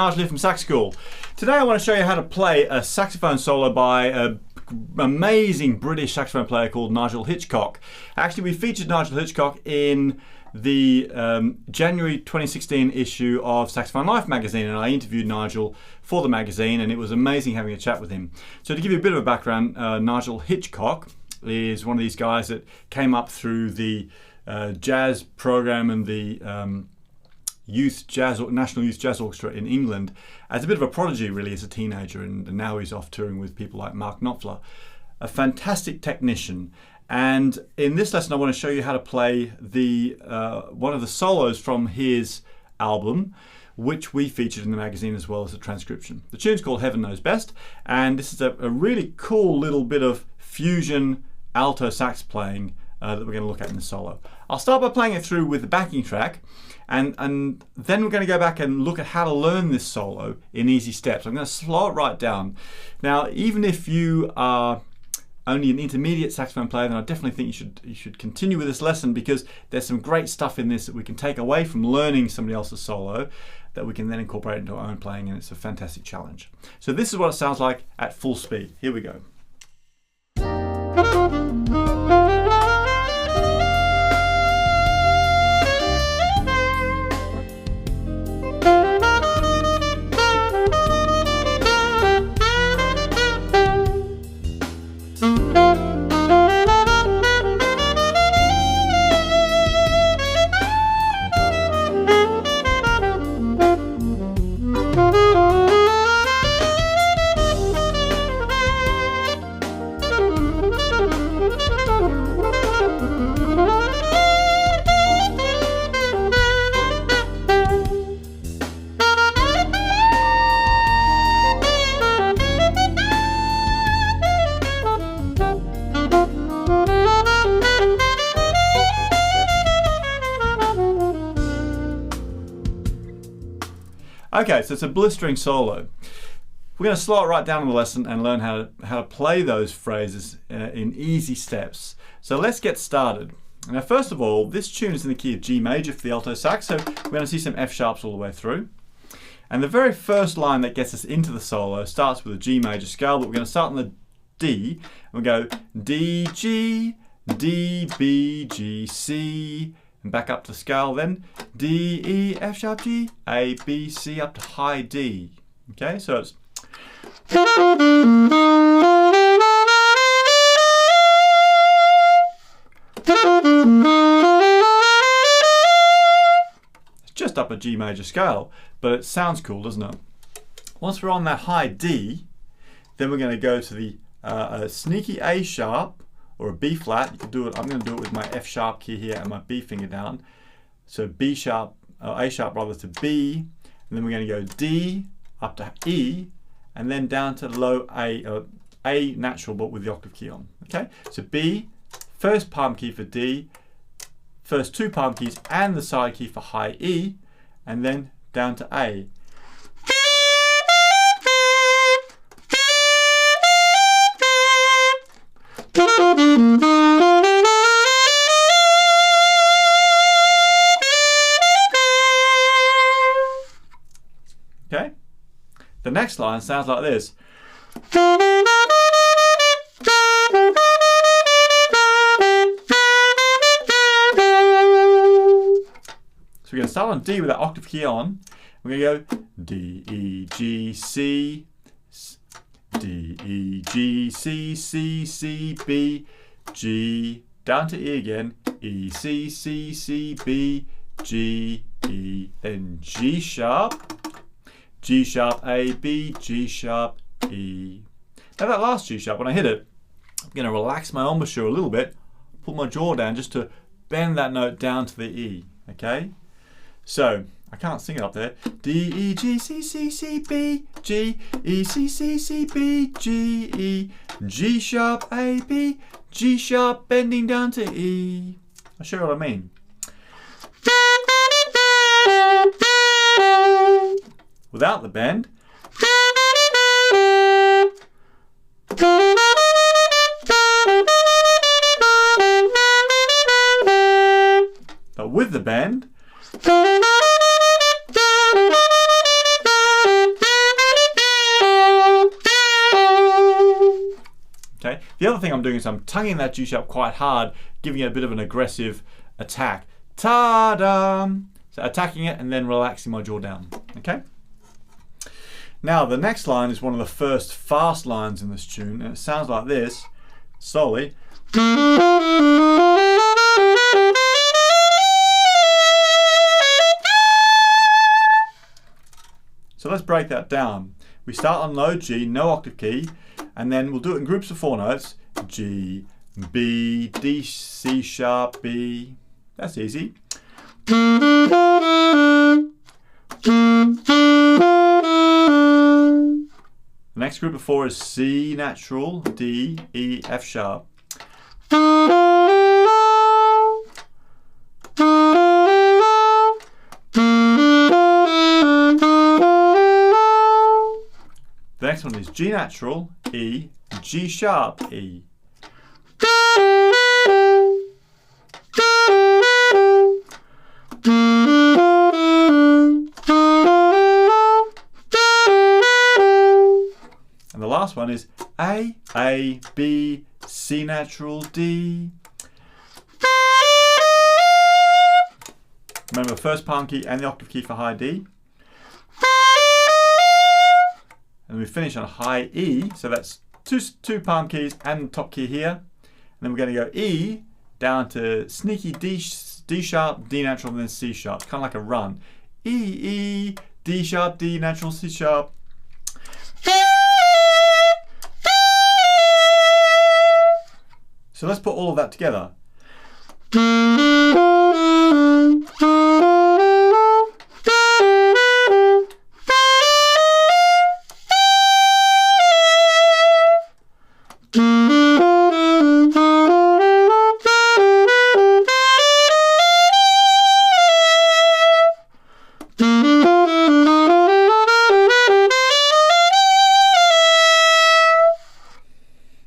Nigel here from Sax School. Today I want to show you how to play a saxophone solo by an amazing British saxophone player called Nigel Hitchcock. Actually, we featured Nigel Hitchcock in the January 2016 issue of Saxophone Life magazine, and I interviewed Nigel for the magazine, and it was amazing having a chat with him. So to give you a bit of a background, Nigel Hitchcock is one of these guys that came up through the jazz program and the National Youth Jazz Orchestra in England as a bit of a prodigy really as a teenager, and now he's off touring with people like Mark Knopfler. A fantastic technician, and in this lesson I want to show you how to play the one of the solos from his album, which we featured in the magazine as well as a transcription. The tune's called Heaven Knows Best, and this is a really cool little bit of fusion alto sax playing that we're going to look at in the solo. I'll start by playing it through with the backing track, and then we're going to go back and look at how to learn this solo in easy steps. I'm going to slow it right down. Now, even if you are only an intermediate saxophone player, then I definitely think you should continue with this lesson, because there's some great stuff in this that we can take away from learning somebody else's solo that we can then incorporate into our own playing, and it's a fantastic challenge. So this is what it sounds like at full speed. Here we go. Okay, so it's a blistering solo. We're going to slow it right down in the lesson and learn how to play those phrases in easy steps. So let's get started. Now, first of all, this tune is in the key of G major for the alto sax, so we're going to see some F sharps all the way through. And the very first line that gets us into the solo starts with a G major scale, but we're going to start on the D, and we go D, G, D, B, G, C, and back up to scale, then D, E, F sharp, G, A, B, C, up to high D. Okay, so it's just up a G major scale, but it sounds cool, doesn't it? Once we're on that high D, then we're going to go to the a sneaky A sharp or a B flat. You can do it. I'm going to do it with my F sharp key here and my B finger down. So B sharp, A sharp rather, to B, and then we're going to go D up to E, and then down to low A natural, but with the octave key on. Okay, so B, first palm key for D, first two palm keys and the side key for high E, and then down to A. Okay, the next line sounds like this. So we're going to start on D with that octave key on. We're going to go D, E, G, C, D, E, G, C, C, C, B, G, down to E again, E, C, C, C, B, G, E, then G sharp, A, B, G sharp, E. Now that last G sharp, when I hit it, I'm going to relax my embouchure a little bit, pull my jaw down just to bend that note down to the E, okay? So, I can't sing it up there. D, E, G, C, C, C, B, G, E, C, C, C, B, G, E, G sharp, A, B, G sharp, bending down to E. I'll show you what I mean. Without the bend. But with the bend. Okay. The other thing I'm doing is I'm tonguing that G sharp quite hard, giving it a bit of an aggressive attack. Ta-da! So attacking it and then relaxing my jaw down. Okay. Now the next line is one of the first fast lines in this tune, and it sounds like this, slowly. So let's break that down. We start on low G, no octave key, and then we'll do it in groups of 4 notes. G, B, D, C sharp, B. That's easy. The next group of 4 is C natural, D, E, F sharp. The next one is G natural, E, G sharp, E. And the last one is A, B, C natural, D. Remember the first palm key and the octave key for high D. And we finish on high E, so that's two palm keys and top key here. And then we're going to go E down to sneaky D sharp, D natural, and then C sharp. Kind of like a run. E, E, D sharp, D natural, C sharp. So let's put all of that together.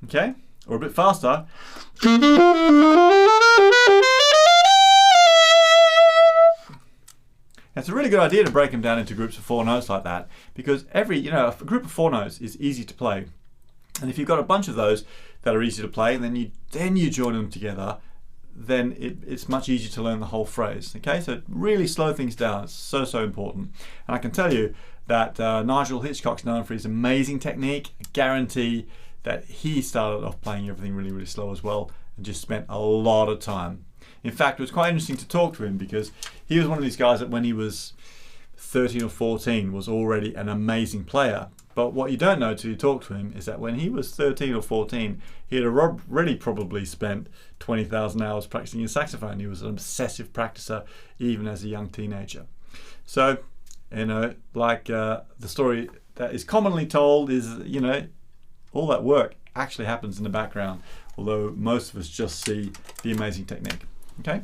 Okay, or a bit faster. It's a really good idea to break them down into groups of 4 notes like that, because a group of 4 notes is easy to play. And if you've got a bunch of those that are easy to play, then you join them together, then it's much easier to learn the whole phrase. Okay, so really slow things down. It's so important. And I can tell you that Nigel Hitchcock's known for his amazing technique. I guarantee that he started off playing everything really slow as well, and just spent a lot of time. In fact, it was quite interesting to talk to him, because he was one of these guys that when he was 13 or 14 was already an amazing player. But what you don't know till you talk to him is that when he was 13 or 14, he had already probably spent 20,000 hours practicing his saxophone. He was an obsessive practicer even as a young teenager. So, like the story that is commonly told is, all that work actually happens in the background, although most of us just see the amazing technique. Okay,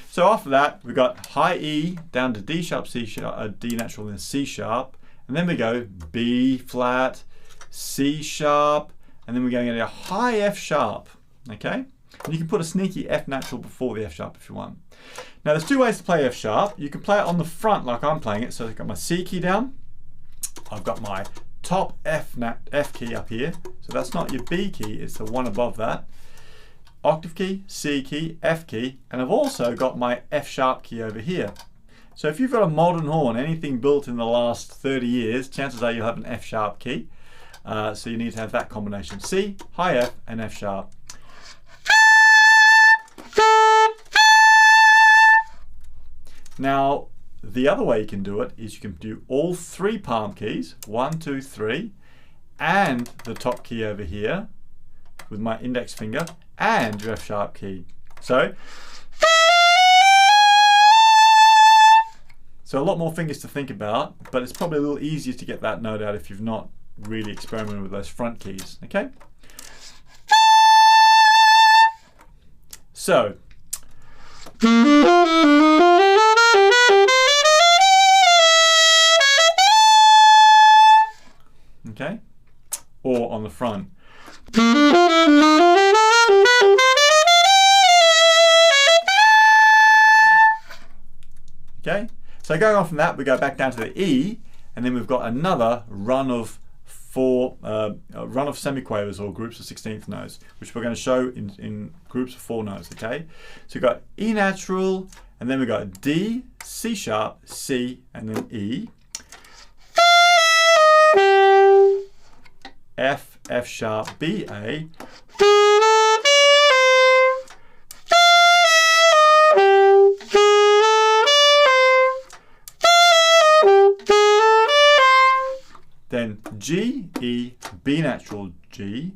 so after that we've got high E down to D sharp, C sharp, D natural, and C sharp, and then we go B flat, C sharp, and then we're going to get a high F sharp. Okay, and you can put a sneaky F natural before the F sharp if you want. Now there's 2 ways to play F sharp. You can play it on the front like I'm playing it. So I've got my C key down, I've got my top F key up here, so that's not your B key, it's the one above that. Octave key, C key, F key, and I've also got my F sharp key over here. So if you've got a modern horn, anything built in the last 30 years, chances are you'll have an F sharp key. So you need to have that combination: C, high F, and F sharp. Now, the other way you can do it is you can do all 3 palm keys, 1, 2, 3, and the top key over here with my index finger, and your F sharp key. So a lot more fingers to think about, but it's probably a little easier to get that note out if you've not really experimented with those front keys. Okay? So okay, or on the front. Okay, so going on from that, we go back down to the E, and then we've got another run of for a run of semiquavers or groups of 16th notes, which we're going to show in groups of 4 notes, okay? So we've got E natural, and then we've got D, C sharp, C, and then E. F, F sharp, B, A. Then G, E, B natural, G.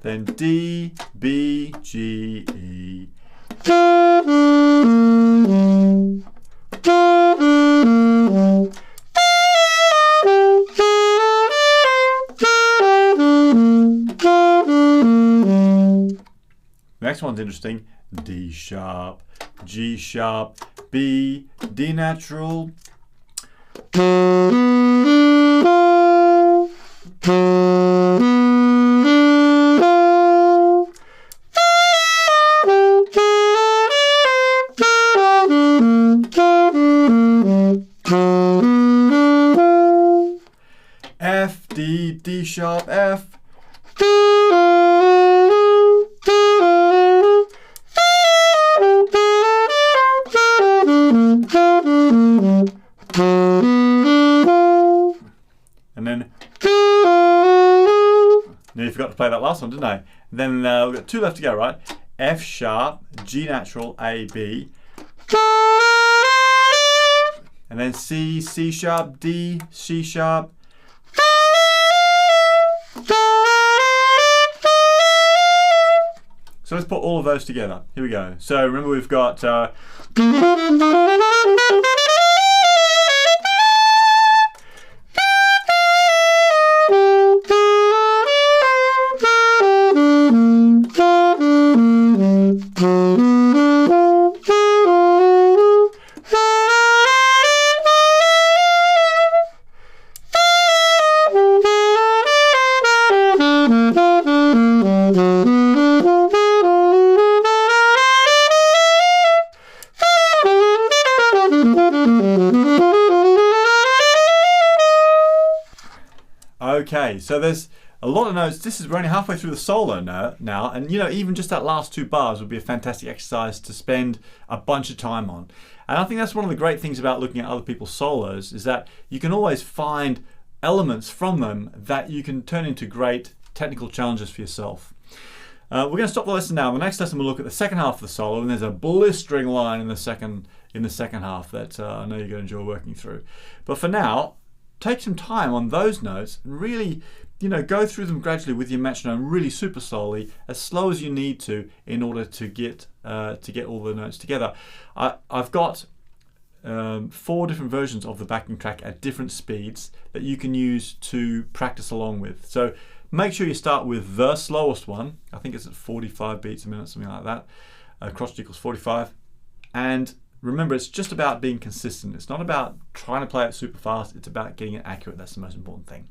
Then D, B, G, E. Next one's interesting. D sharp, G sharp, B, D natural. F, D, D sharp, F. And then nearly forgot to play that last one, didn't I? Then we've got 2 left to go, right? F sharp, G natural, A, B. And then C, C sharp, D, C sharp. So let's put all of those together. Here we go. So remember we've got okay, so there's a lot of notes. We're only halfway through the solo now, and you know, even just that last 2 bars would be a fantastic exercise to spend a bunch of time on. And I think that's one of the great things about looking at other people's solos, is that you can always find elements from them that you can turn into great technical challenges for yourself. We're going to stop the lesson now. The next lesson we'll look at the second half of the solo, and there's a blistering line in the second half that I know you're going to enjoy working through. But for now, take some time on those notes and really, you know, go through them gradually with your metronome, really super slowly, as slow as you need to, in order to get all the notes together. I've got 4 different versions of the backing track at different speeds that you can use to practice along with. So make sure you start with the slowest one. I think it's at 45 beats a minute, something like that. Crotchet equals 45. And remember, it's just about being consistent. It's not about trying to play it super fast. It's about getting it accurate. That's the most important thing.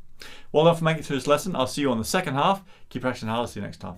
Well done for making it through this lesson. I'll see you on the second half. Keep practicing hard. I'll see you next time.